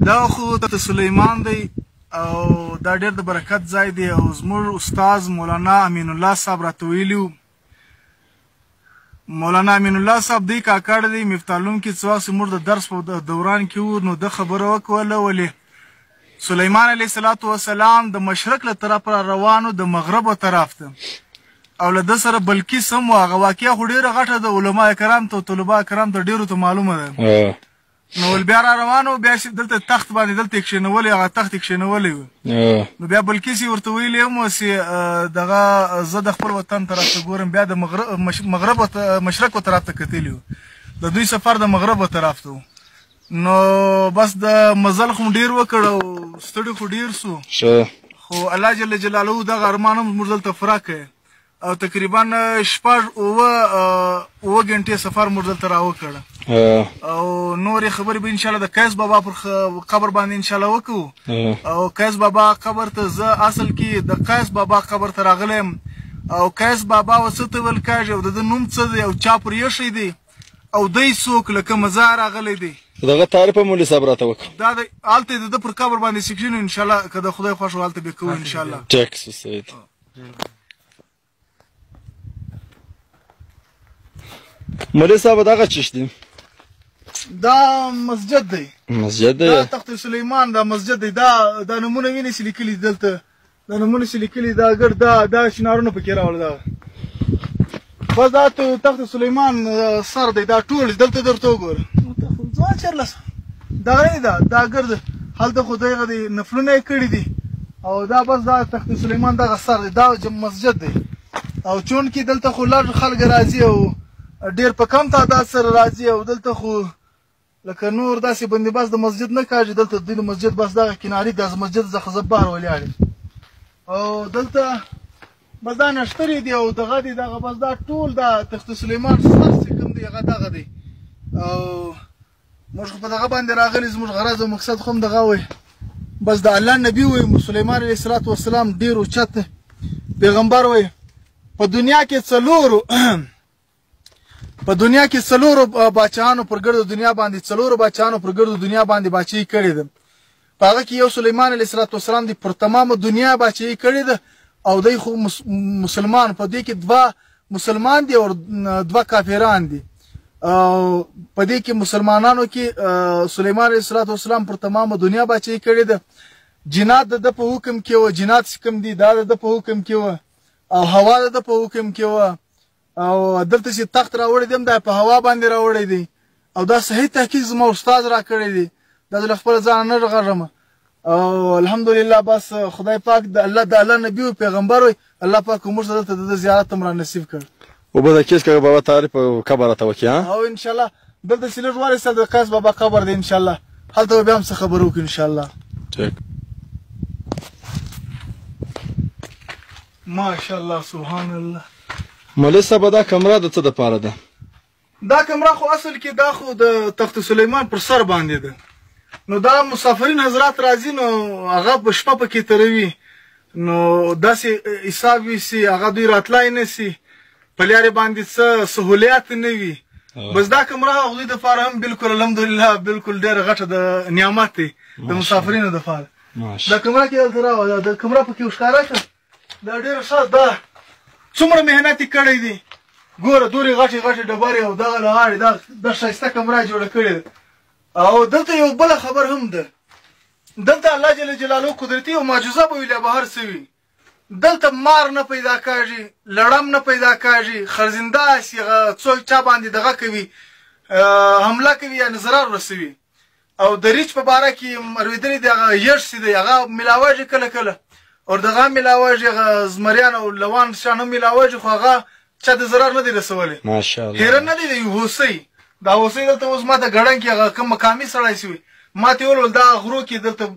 دا خو د سلیمان دی او دا ډېر د برکت ځای دی او زموږ استاد مولانا امین الله صاحب راته ویلي وو. مولانا امین الله صاحب دی کاکړ دی مفتاح العلوم کې څه وخت زموږ د درس په دوران کې وو نو ده خبره وکوله ولې سلیمان علیه الصلاة والسلام د مشرق له طرف را روانو د مغرب طرف ته او له ده سره بلقیس هم وه. هغه واقعه خو ډېره غټه ده علما کرام ته او طلبا کرام ته ډېرو ته معلومه ده. نو بیا را روانو بیا چې دلته تخت باندې دلته یې کښېنولی هغه تخت یې کښېنولی و نو بیا بلقیس یې ورته ویلي هم وه چې دغه زه د خپل وطن طرف ته ګورم بیا د مغرب مشرق طرف ته کتلي وو د دوی سفر د مغرب طرف ته و. نو بس د مزل خو ډېر وکړ او ستړي خو ډېر سو خو الله جل جلاله دغه ارمان هم زموږ دلته پوره کړی او تقریبا شپږ اووه ګنټې سفر موږ دلته راوکړ او نورې خبرې به انشاءالله د قیس بابا پر قبر باندې انشاءالله وکړو. او قیس بابا قبر ته زه اصل کې د قیس بابا قبر ته راغلی یم او قیس بابا و څه ته ویل کېږي او د ده نوم څه دی او چا پر ایښی دی او دی څوک له کومه ځایه راغلی دی دغه تعریف هم مولوي صاحب راته وکړه. دا د هلته د ده پر قبر باندې سیکشن انشاءالله که د خدای خوښ و هلته به کوو انشاءالله. ټیک سید مولوي صاحب دغه چیش دی؟ دا مسجد دی. مسجد دی؟ دا تخت سلیمان دا مسجد دی. دا نومونه وینې چې لیکلي دلته دا نومونه چې لیکلي دا ګرد دا شنارونه پکې راوړل دا بس دا تخت سلیمان سر دی دا ټول دلته درته وګوره ځوان چرلس دغه نه دی دا ګرد هلته خو دغه دی نفلونه یې کړي دي او دا بس دا تخت سلیمان دغه سر دی دا مسجد دی او چونکې دلته خو لږ خلک راځي او ډېر په کم تعداد سره راځي او دلته خو لکه نور داسې بندوبست د مسجد نه کاږي دلته د مسجد بس دغه کناري د مسجد څخه زه بهر ولاړ یم او دلته بس دا نښترې دي او دغه دي دغه بس دا ټول دا تخت سلیمان سر چې کوم دی هغه دغه دی او موږ خو په دغه باندې راغلي زموږ غرض او مقصد خو هم دغه وی بس د الله نبي وی سلیمان علیه الصلاة والسلام ډېر اوچت پیغمبر وی په دنیا کې څلورو باچهانو پر ګرد دنیا باندې باچهي کړې ده په هغه کې یو سلیمان علیه السلام دی پر تمامه دنیا باچهي کړې ده او دی خو مسلمان په دې کې دوه مسلمان دي او دوه کافران دي او په دې کې مسلمانانو کې سلیمان علیه السلام پر تمامه دنیا باچهي کړې ده جنات د په حکم کې وه جنات چې کوم دي دا د په حکم کې وه او هوا د په حکم کې وه او دلته چې تخت راوړی دی هم دا په هوا باندې راوړی دی او دا صحیح تحقیق زما استاد را کړی دی دا زه له خپله ځانه نه غږم او الحمدلله بس خدای پاک د الله نبي و پیغمبر وی الله پاک موږ ته دلته د زیارت هم را نصیب کړ. اوبه د قیس کاکا بابا تعریف او قبر راته وکړي او انشاءالله دلته چې لږ وارسته د قیس بابا قبر دی انشاءالله هلته به بیا هم څه خبرې وکړو انشاءالله. ټیک ماشاءالله سبحان الله. مولوي صاحب دا کمره د څه دپاره ده؟ دا کمره خو اصل کې دا خو د تخت سلیمان پر سر باندې ده نو دا مسافرین حضرات راځي نو هغه په شپه پکې تېروي نو داسې حساب وي چې هغه دوی راتلای نه سي په لارې باندې څه سهولیات نه وي بس دا کمره هغوی دپاره هم بالکل الحمدلله بالکل ډېره غټه د نعمت دی د مسافرینو دپاره. دا کمره کې دلته راوه د کمره پکې ښکاره شه دا ډېره ښه ده څومره محنت یې کړی دی ګوره دورې غټې ډبرې او دغه له غاړې دا ښایسته کمره جوړه کړې ده او دلته یو بله خبر هم ده دلته الله جل جلاله قدرتي او معجزه به وي لا به هر څه وي دلته مار نه پیدا کېږي لړم نه پیدا کېږي خرزنده هسي څوک چا باندې دغه کوي حمله کوي یعنې ضرر رسوي او د ریچ په باره کې اورېدلي دي هغه یږ چې دی هغه میلاویږي کله کله او دغه میلاویږي هغه زمریان او لوان شیان هم میلاویږي خو هغه چا د ضرر نه دی رسولی ماشاءالله هیرن نه دی هوسۍ دا هوسۍ دلته اوس ما ته ګړنګ کې هغه کوم مقامي سړی سوی ما ته وویل دا غرو کې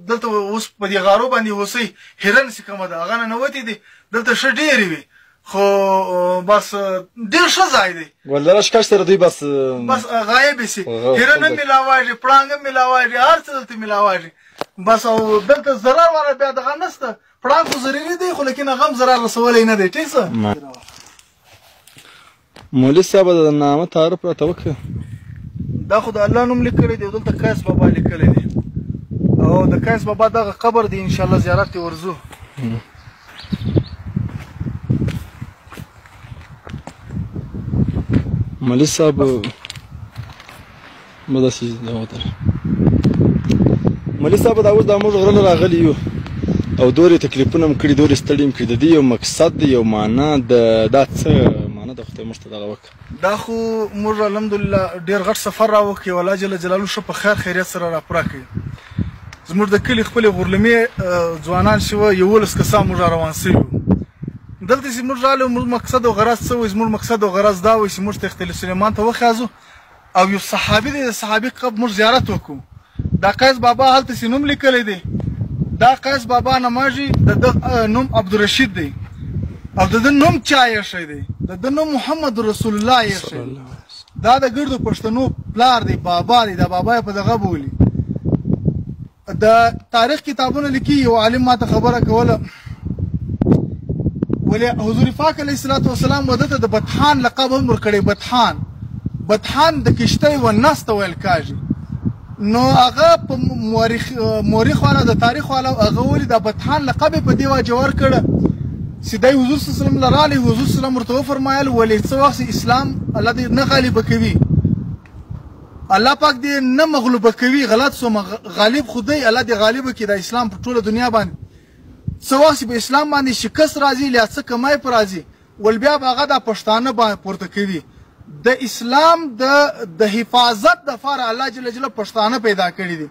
دلته اوس په دې غارو باندې هوسۍ هیرن چې کومه ده هغه نه ننوتې دي دلته ښه ډېرې وي خو بس ډېر ښه ځای دی ولدره ښکار سره دوی بس غایبې سي هیرن هم میلاویږي پړانګ هم میلاویږي هر څه دلته میلاویږي بس او دلته ضرر والا بیا دغه نشته پړانګ خو ضروري دی خو لیکن هغه هم ضرر رسولی نه دی ټیک څه. مولوي صاحب د نامه تعارف راته وکړه. دا خو د الله نوم لیکلی دی دلته قیس بابا لیکلی دی او د قیس بابا دغه قبر دی ان شاء الله زیارت ته ورځو. مولوي صاحب مداسې وته مولوي صاحب دا اوس دا موږ غره راغلي یو او دورې تکلیفونه هم کړي دورې ستړي هم کړي د دې یو مقصد دی یو معنا دا څه معنا د خدای موږ ته دغه وکړه دا خو موږ الحمدلله ډېر غټ سفر راوکړی او الله جل جلاله ښه په خیر خیریت سره راپوره کړي. زموږ د کلي خپلې غورلمې ځوانان چې وه 11 کسان موږ را روان سوي وو. دلته چې موږ راغلو موږ مقصد او غرض څه وایي زموږ مقصد او غرض دا وایي چې موږ تختیل سلیمان ته وخیازو او یو صحابي دی د صحابي قبر موږ زیارت وکړو. دا قیس بابا هلته چې نوم لیکلی دی دا قیس بابا نماژي د ده نوم عبدالرشید دی او د ده نوم چا ایښی دی د ده نوم محمد رسول الله ایښی دی. دا د ګردو پښتنو پلار دی بابا دی دا بابا یې په دغه بولي. د تاریخ کتابونه لیکي یو عالم ما ته خبره کوله ولې حضور پاک علیه الصلاة والسلام وده ته د بطحان لقب هم ورکړی. بطحان د کشتۍ و نس ته ویل کېږي. نو هغه په مورخ والا د تاریخ والا هغه ولې د بطحان لقب یې په دې وجه ورکړه چې دی حضور صلی الله علیه وسلم له راغلی حضور صلی الله علیه وسلم ورته وفرمایل ولې څه وخت اسلام الله دې نه غالبه کوي الله پاک دې نه مغلوبه کوي غلط سو غالب خو دی الله دې غالبه کړي د اسلام په ټوله دنیا باندې څه وخت په اسلام باندې شکست راځي یا څه کمای پر راځي ول بیا به هغه د پښتانه باندې پورته کوي. د اسلام د حفاظت دپاره الله جل جلاله پښتانه پیدا کړي دي.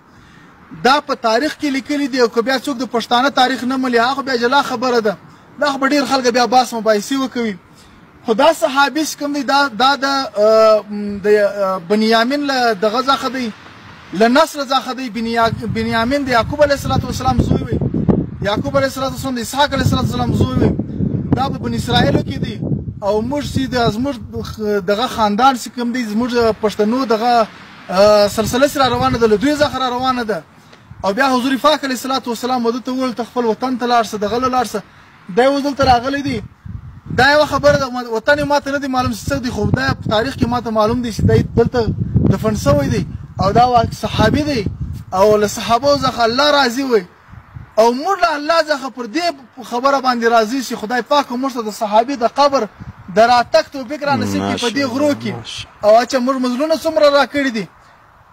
دا په تاریخ کې لیکلي دي او که بیا څوک د پښتانه تاریخ نه ملي هغه بیا جلا خبره ده. دا خو به ډېر خلک بیا بحث مباحثې وکوي. خو دا صحابي چې کوم دی دا د بنیامین له دغه څخه دی له نسل څخه دی. بنیامین د یعقوب علیه السلام زوی وي. یعقوب علیه السلام د اسحاق علیه السلام زوی وي. دا په بني اسرائیلو کې دی او موږ چې زموږ دغه خاندان چې کوم دی زموږ پښتنو دغه سلسله سره روانه ده له دوی څخه را روانه ده او بیا حضور پاک علیه السلام وده ته وویل ته خپل وطن ته لاړ شه دغه له لاړ شه. دا اوس دلته راغلی دی. دا یوه خبره ده وطن یې ماته نه دی معلوم چې څه دی خو دا په تاریخ کې ماته معلوم دی چې دی دلته دفن شوی دی او دا صحابي دی او له صحابو څخه الله راضي وي او موږ له الله څخه پر دې خبره باندې راضي چې خدای پاک موږ ته د صحابي د قبر د راتګ توفیق را نصیب کړي په دې غرو کې او چې موږ مزلونه څومره راکړي دي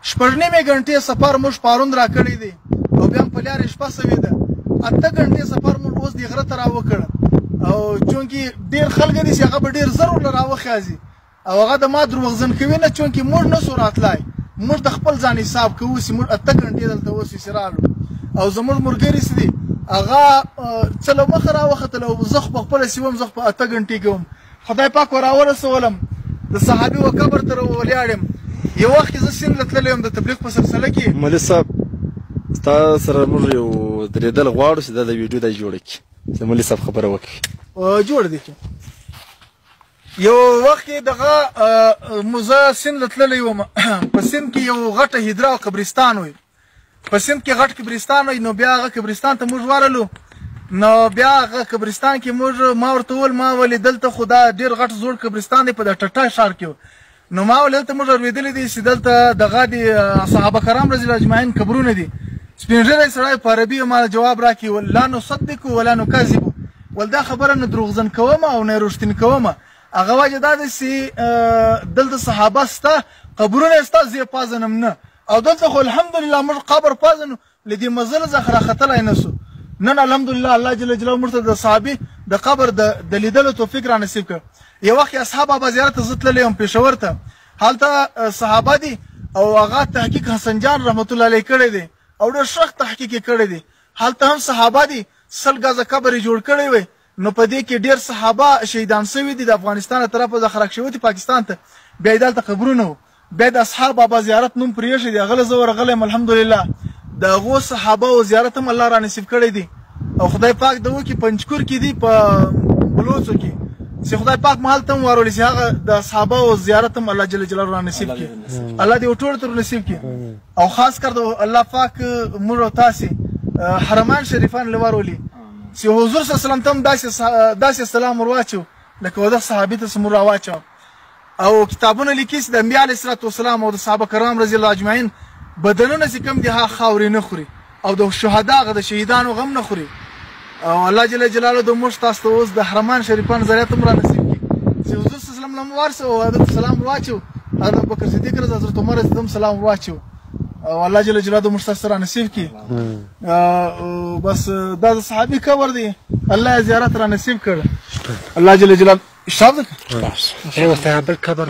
6.5 غنټې سفر موږ پاروند راکړی دی او بیا په لارې شپه سوې ده 8 غنټې سفر موږ اوس دې غره ته راوکړ او چونکې ډېر خلک دي چې هغه به ډېر زر ورله راوخیازي او هغه د ما دروغجن کوي نه چونکې موږ نه سو راتلی موږ د خپل ځان حساب کوو چې موږ 8 غنټې دلته اوس چې رالو او زموږ ملګري چې دي هغه څه له مخه راوختل او زه خو په خپله چې وم زه په 8 غنټې کې وم خدای پاک راورسولم د صحابي و قبر ته ولاړم. یو وخت کې زه سیند ته تللی وم د تبلیغ په سلسله کې. مولوي صاحب ستا سره موږ یو درېدل غواړو چې دا د ویډیو دا جوړه کړي چې مولوي صاحب خبره وکړي. جوړ دی یو وخت کې دغه زه سیند ته تللی وم په سیند کې یو غټه هدره او قبرستان وي په سیند کې غټ قبرستان وي نو بیا هغه قبرستان ته موږ ورغلو نو بیا هغه قبرستان کې موږ ما ورته وویل ما ولې دلته خو دا ډېر غټ زوړ قبرستان دی په د ټټا ښار کې نو ما ولې دلته موږ اورېدلی دي چې دلته دغه د صحابه کرام رضی الله اجمعین قبرونه دي. سپین ږیری سړی په عربي ما جواب راکړي ول لا نصدق ولا نکذب ول دا خبره نه دروغجن کوم او نه رښتین کوم هغه وجه دا ده چې دلته صحابه سته قبرونه سته زه یې پازنم نه او دلته خو الحمدلله موږ قبر پازنو له دې مزله څخه راختلی نه سو نن الحمدلله الله جل جلاله موږ ته د صحابي د قبر د لیدلو توفیق را نصیب کړ. یو وخت اصحاب بابا زیارت زه تللی وم پېښور ته هلته صحابه دي او هغه تحقیق حسن جان رحمت الله علیه کړی دی او ډېر سخت تحقیق یې کړی دی. هلته هم صحابه دي 100 ګزه قبر یې جوړ کړی وی نو په دې کې ډېر صحابه شهیدان سوي دي د افغانستان له طرفه څخه خرک شوي دي پاکستان ته بیا یې دلته قبرونه وو بیا د اصحاب بابا زیارت نوم پرې ایښی دی هغه له زه ورغلی یم الحمدلله د هغو صحابه او زیارت هم الله را نصیب کړی دی او خدای پاک د وکي پنجکور کې دي په بلوڅو کې چې خدای پاک مال ته هم ورولی چې هغه د صحابه او زیارت هم الله جل جلاله را نصیب کړي الله دې ټول تر نصیب کړي او خاص کر د الله پاک موږ او تاسې حرمان شریفان له ورولی چې حضور صلی الله علیه وسلم ته هم داسې سلام ور واچو لکه وده صحابي ته موږ راواچو او کتابونه لیکي چې د انبیا علیه السلام او د صحابه کرام رضی الله اجمعین بدنونه چې کوم دي هغه خاورې نه خوري او د شهدا غ د شهیدانو غم نه خوري او الله جل جلاله د موږ تاسو ته اوس د حرمان شریفان زریات هم را نصیب کړي چې حضور صلی الله علیه وسلم ورسو او حضرت سلام واچو حضرت ابوبکر صدیق رضی حضرت عمر رضی سلام واچو او الله جل جلاله موږ تاسو را نصیب کړي بس دا صحابي قبر دی الله زیارت را نصیب کړ الله جل جلاله شابه ايوه تعال بالكبر